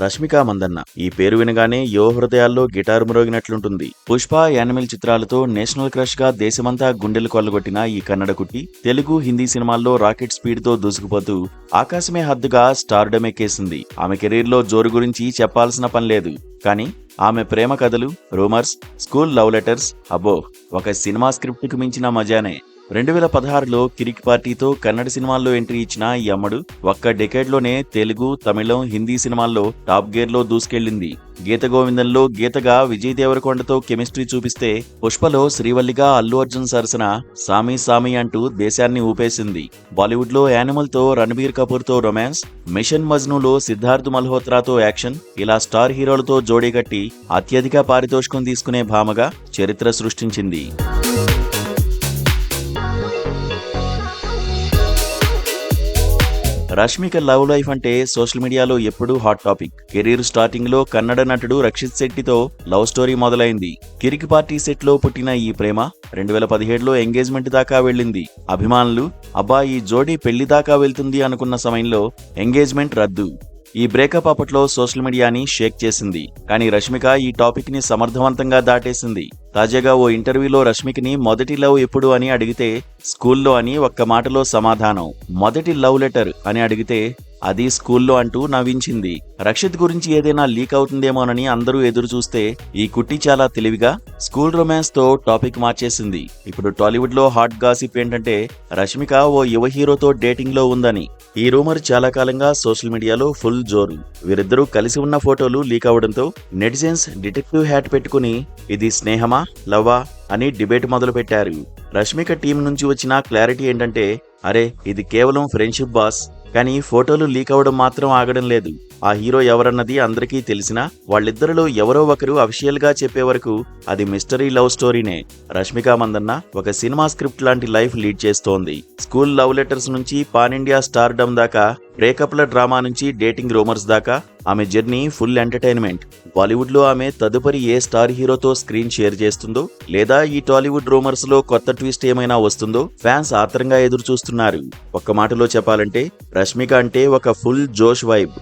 రష్మిక మందన్న ఈ పేరు వినగానే యువ హృదయాల్లో గిటారు మ్రోగినట్లుంటుంది. పుష్ప, యానిమల్ చిత్రాలతో నేషనల్ క్రష్ గా దేశమంతా గుండెలు కొల్లగొట్టిన ఈ కన్నడ కుట్టి తెలుగు, హిందీ సినిమాల్లో రాకెట్ స్పీడ్ తో దూసుకుపోతూ ఆకాశమే హద్దుగా స్టార్డమ్ ఎక్కేసింది. ఆమె కెరీర్ లో జోరు గురించి చెప్పాల్సిన పనిలేదు. కానీ ఆమె ప్రేమ కథలు, రూమర్స్, స్కూల్ లవ్ లెటర్స్ అబ్బో ఒక సినిమా స్క్రిప్ట్ కు మించిన మజానే. 2016లో కిరిక్ పార్టీతో కన్నడ సినిమాల్లో ఎంట్రీ ఇచ్చిన ఈ అమ్మడు ఒక్క డెకేడ్లోనే తెలుగు, తమిళం, హిందీ సినిమాల్లో టాప్ గేర్ లో దూసుకెళ్లింది. గీత గోవిందంలో గీతగా విజయ్ దేవరకొండతో కెమిస్ట్రీ చూపిస్తే, పుష్పలో శ్రీవల్లిగా అల్లు అర్జున్ సరసన సామి సామి అంటూ దేశాన్ని ఊపేసింది. బాలీవుడ్ లో యానిమల్ తో రణబీర్ కపూర్ తో రొమాన్స్, మిషన్ మజ్నూలో సిద్ధార్థ్ మల్హోత్రాతో యాక్షన్, ఇలా స్టార్ హీరోలతో జోడీ కట్టి అత్యధిక పారితోషికం తీసుకునే భామగా చరిత్ర సృష్టించింది. రష్మిక లవ్ లైఫ్ అంటే సోషల్ మీడియాలో ఎప్పుడూ హాట్ టాపిక్. కెరీర్ స్టార్టింగ్ లో కన్నడ నటుడు రక్షిత్ శెట్టితో లవ్ స్టోరీ మొదలైంది. కిరిక్ పార్టీ సెట్ లో పుట్టిన ఈ ప్రేమ 2017లో ఎంగేజ్మెంట్ దాకా వెళ్ళింది. అభిమానులు అబ్బా ఈ జోడీ పెళ్లి దాకా వెళ్తుంది అనుకున్న సమయంలో ఎంగేజ్మెంట్ రద్దు. ఈ బ్రేకప్ అప్పట్లో సోషల్ మీడియాని షేక్ చేసింది. కానీ రష్మిక ఈ టాపిక్ ని సమర్థవంతంగా దాటేసింది. తాజాగా ఓ ఇంటర్వ్యూలో రష్మికని మొదటి లవ్ ఎప్పుడు అని అడిగితే స్కూల్లో అని ఒక్క మాటలో సమాధానం. మొదటి లవ్ లెటర్ అని అడిగితే అది స్కూల్లో అంటూ నవ్వించింది. రక్షిత్ గురించి ఏదైనా లీక్ అవుతుందేమోనని అందరూ ఎదురు చూస్తే ఈ కుట్టి చాలా తెలివిగా స్కూల్ రొమాన్స్ తో టాపిక్ మార్చేసింది. ఇప్పుడు టాలీవుడ్ లో హాట్ గాసిప్ ఏంటంటే రష్మిక ఓ యువ హీరోతో డేటింగ్ లో ఉందని. ఈ రూమర్ చాలా కాలంగా సోషల్ మీడియాలో ఫుల్ జోరు. వీరిద్దరూ కలిసి ఉన్న ఫోటోలు లీక్ అవడంతో నెటిజన్స్ డిటెక్టివ్ హ్యాట్ పెట్టుకుని ఇది స్నేహమా, లవ్వా అని డిబేట్ మొదలు పెట్టారు. రష్మిక టీం నుంచి వచ్చిన క్లారిటీ ఏంటంటే అరే ఇది కేవలం ఫ్రెండ్షిప్ బాస్. కానీ ఫోటోలు లీక్ అవడం మాత్రం ఆగడం లేదు. ఆ హీరో ఎవరన్నది అందరికీ తెలిసినా వాళ్ళిద్దరిలో ఎవరో ఒకరు అఫీషియల్ గా చెప్పే వరకు అది మిస్టరీ లవ్ స్టోరీనే. రష్మిక మందన్న ఒక సినిమా స్క్రిప్ట్ లాంటి లైఫ్ లీడ్ చేస్తోంది. స్కూల్ లవ్ లెటర్స్ నుంచి పాన్ ఇండియా స్టార్ డమ్ దాకా, బ్రేకప్ల డ్రామా నుంచి డేటింగ్ రూమర్స్ దాకా ఆమె జర్నీ ఫుల్ ఎంటర్టైన్మెంట్. బాలీవుడ్ లో ఆమె తదుపరి ఏ స్టార్ హీరోతో స్క్రీన్ షేర్ చేస్తుందో, లేదా ఈ టాలీవుడ్ రూమర్స్ లో కొత్త ట్విస్ట్ ఏమైనా వస్తుందో ఫ్యాన్స్ ఆత్రంగా ఎదురు చూస్తున్నారు. ఒక్క మాటలో చెప్పాలంటే రష్మిక అంటే ఒక ఫుల్ జోష్ వైబ్.